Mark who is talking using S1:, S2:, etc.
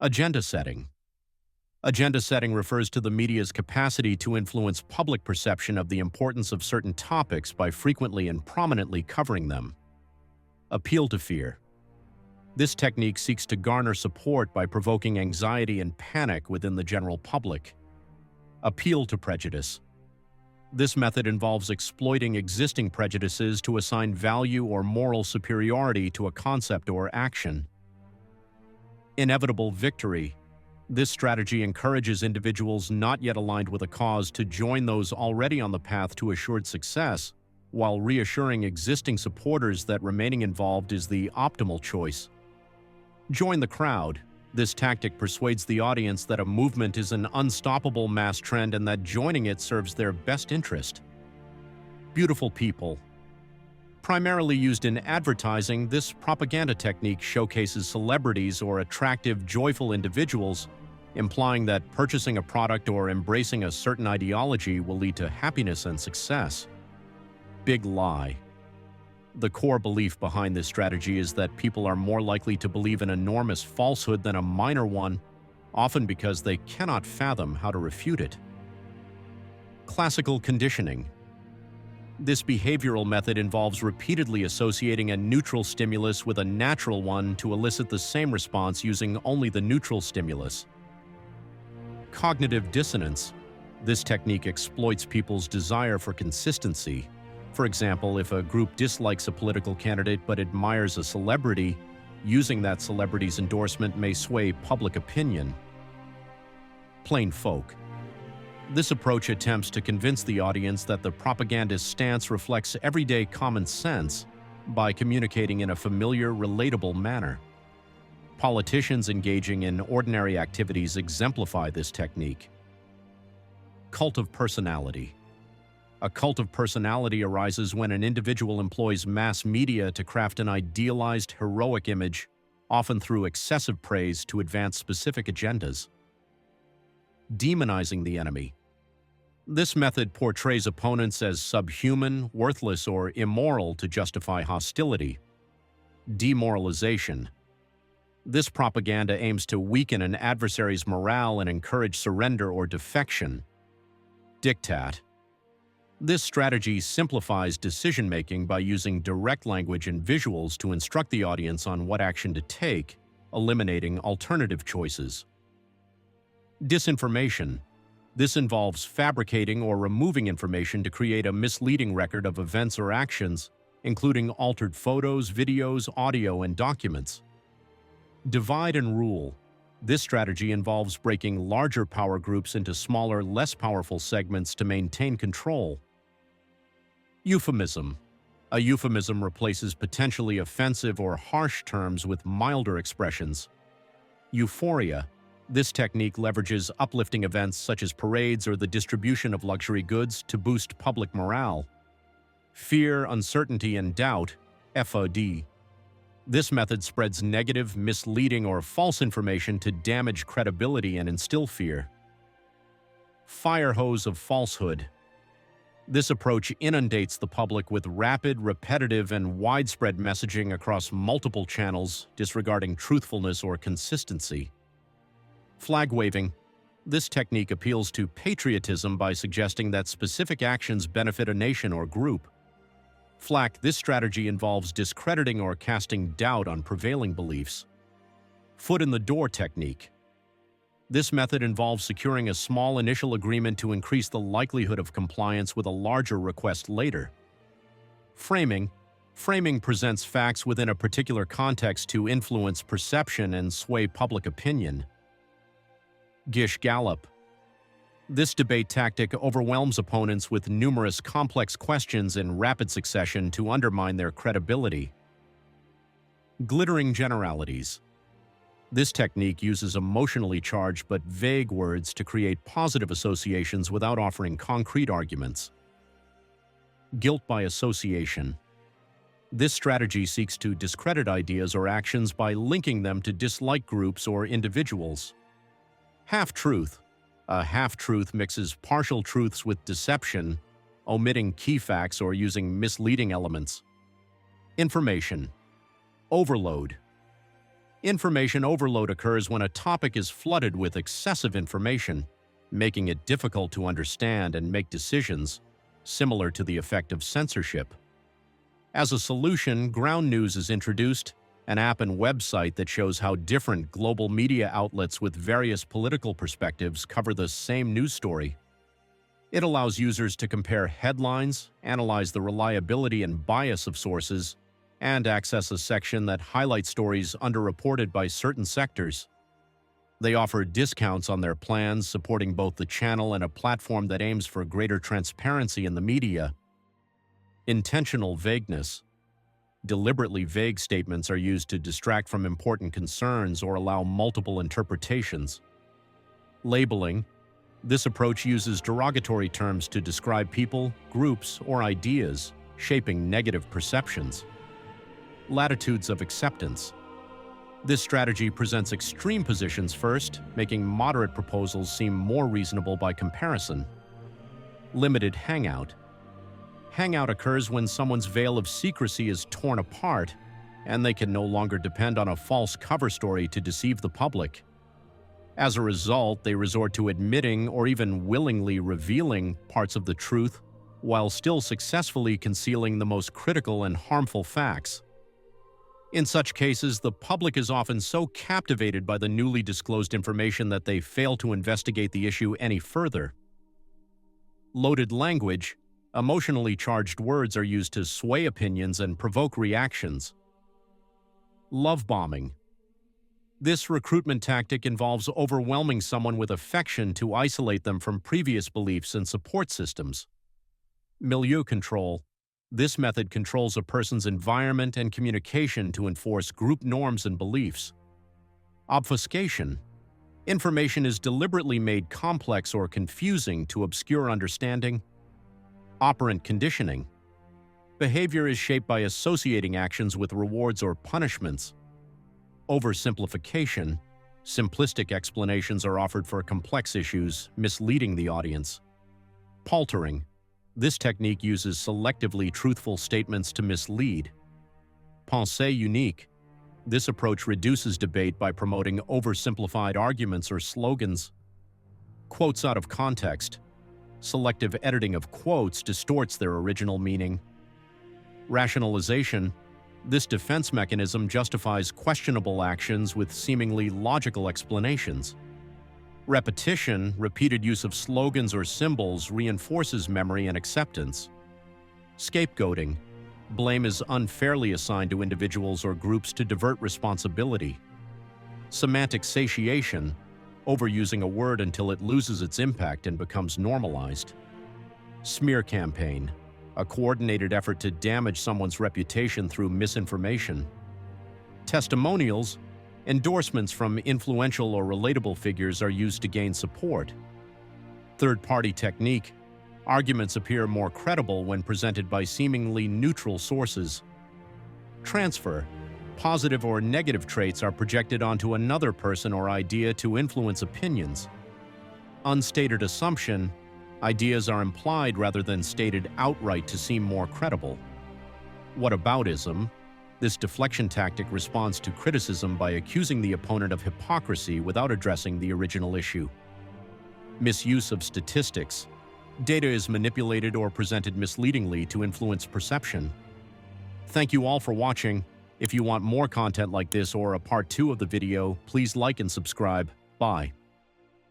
S1: Agenda setting. Agenda setting refers to the media's capacity to influence public perception of the importance of certain topics by frequently and prominently covering them. Appeal to fear. This technique seeks to garner support by provoking anxiety and panic within the general public. Appeal to prejudice. This method involves exploiting existing prejudices to assign value or moral superiority to a concept or action. Inevitable victory. This strategy encourages individuals not yet aligned with a cause to join those already on the path to assured success, while reassuring existing supporters that remaining involved is the optimal choice. Join the crowd. This tactic persuades the audience that a movement is an unstoppable mass trend and that joining it serves their best interest. Beautiful people. Primarily used in advertising, this propaganda technique showcases celebrities or attractive, joyful individuals, implying that purchasing a product or embracing a certain ideology will lead to happiness and success. Big lie. The core belief behind this strategy is that people are more likely to believe an enormous falsehood than a minor one, often because they cannot fathom how to refute it. Classical conditioning. This behavioral method involves repeatedly associating a neutral stimulus with a natural one to elicit the same response using only the neutral stimulus. Cognitive dissonance. This technique exploits people's desire for consistency. For example, if a group dislikes a political candidate but admires a celebrity, using that celebrity's endorsement may sway public opinion. Plain folk. This approach attempts to convince the audience that the propagandist's stance reflects everyday common sense by communicating in a familiar, relatable manner. Politicians engaging in ordinary activities exemplify this technique. Cult of personality. A cult of personality arises when an individual employs mass media to craft an idealized, heroic image, often through excessive praise to advance specific agendas. Demonizing the enemy. This method portrays opponents as subhuman, worthless, or immoral to justify hostility. Demoralization. This propaganda aims to weaken an adversary's morale and encourage surrender or defection. Diktat. This strategy simplifies decision-making by using direct language and visuals to instruct the audience on what action to take, eliminating alternative choices. Disinformation. This involves fabricating or removing information to create a misleading record of events or actions, including altered photos, videos, audio, and documents. Divide and rule. This strategy involves breaking larger power groups into smaller, less powerful segments to maintain control. Euphemism. A euphemism replaces potentially offensive or harsh terms with milder expressions. Euphoria. This technique leverages uplifting events such as parades or the distribution of luxury goods to boost public morale. Fear, uncertainty, and doubt, FOD. This method spreads negative, misleading, or false information to damage credibility and instill fear. Fire hose of falsehood. This approach inundates the public with rapid, repetitive, and widespread messaging across multiple channels, disregarding truthfulness or consistency. Flag waving. This technique appeals to patriotism by suggesting that specific actions benefit a nation or group. Flack. This strategy involves discrediting or casting doubt on prevailing beliefs. Foot in the door technique. This method involves securing a small initial agreement to increase the likelihood of compliance with a larger request later. Framing. Framing presents facts within a particular context to influence perception and sway public opinion. Gish Gallop. This debate tactic overwhelms opponents with numerous complex questions in rapid succession to undermine their credibility. Glittering generalities. This technique uses emotionally charged but vague words to create positive associations without offering concrete arguments. Guilt by association. This strategy seeks to discredit ideas or actions by linking them to dislike groups or individuals. Half-truth. A half-truth mixes partial truths with deception, omitting key facts or using misleading elements. Information. Overload. Information overload occurs when a topic is flooded with excessive information, making it difficult to understand and make decisions, similar to the effect of censorship. As a solution, Ground News is introduced, an app and website that shows how different global media outlets with various political perspectives cover the same news story. It allows users to compare headlines, analyze the reliability and bias of sources, and access a section that highlights stories underreported by certain sectors. They offer discounts on their plans, supporting both the channel and a platform that aims for greater transparency in the media. Intentional vagueness. Deliberately vague statements are used to distract from important concerns or allow multiple interpretations. Labeling. This approach uses derogatory terms to describe people, groups, or ideas, shaping negative perceptions. Latitudes of acceptance. This strategy presents extreme positions first, making moderate proposals seem more reasonable by comparison. Limited hangout. Hangout occurs when someone's veil of secrecy is torn apart, and they can no longer depend on a false cover story to deceive the public. As a result, they resort to admitting or even willingly revealing parts of the truth, while still successfully concealing the most critical and harmful facts. In such cases, the public is often so captivated by the newly disclosed information that they fail to investigate the issue any further. Loaded language. Emotionally charged words are used to sway opinions and provoke reactions. Love bombing. This recruitment tactic involves overwhelming someone with affection to isolate them from previous beliefs and support systems. Milieu control. This method controls a person's environment and communication to enforce group norms and beliefs. Obfuscation. Information is deliberately made complex or confusing to obscure understanding. Operant conditioning. Behavior is shaped by associating actions with rewards or punishments. Oversimplification. Simplistic explanations are offered for complex issues, misleading the audience. Paltering. This technique uses selectively truthful statements to mislead. Pensée unique. This approach reduces debate by promoting oversimplified arguments or slogans. Quotes out of context. Selective editing of quotes distorts their original meaning. Rationalization. This defense mechanism justifies questionable actions with seemingly logical explanations. Repetition, repeated use of slogans or symbols reinforces memory and acceptance. Scapegoating. Blame is unfairly assigned to individuals or groups to divert responsibility. Semantic satiation. Overusing a word until it loses its impact and becomes normalized. Smear campaign. A coordinated effort to damage someone's reputation through misinformation. Testimonials. Endorsements from influential or relatable figures are used to gain support. Third-party technique. Arguments appear more credible when presented by seemingly neutral sources. Transfer. Positive or negative traits are projected onto another person or idea to influence opinions. Unstated assumption. Ideas are implied rather than stated outright to seem more credible. Whataboutism. This deflection tactic responds to criticism by accusing the opponent of hypocrisy without addressing the original issue. Misuse of statistics. Data is manipulated or presented misleadingly to influence perception. Thank you all for watching. If you want more content like this or a part 2 of the video, please like and subscribe. Bye.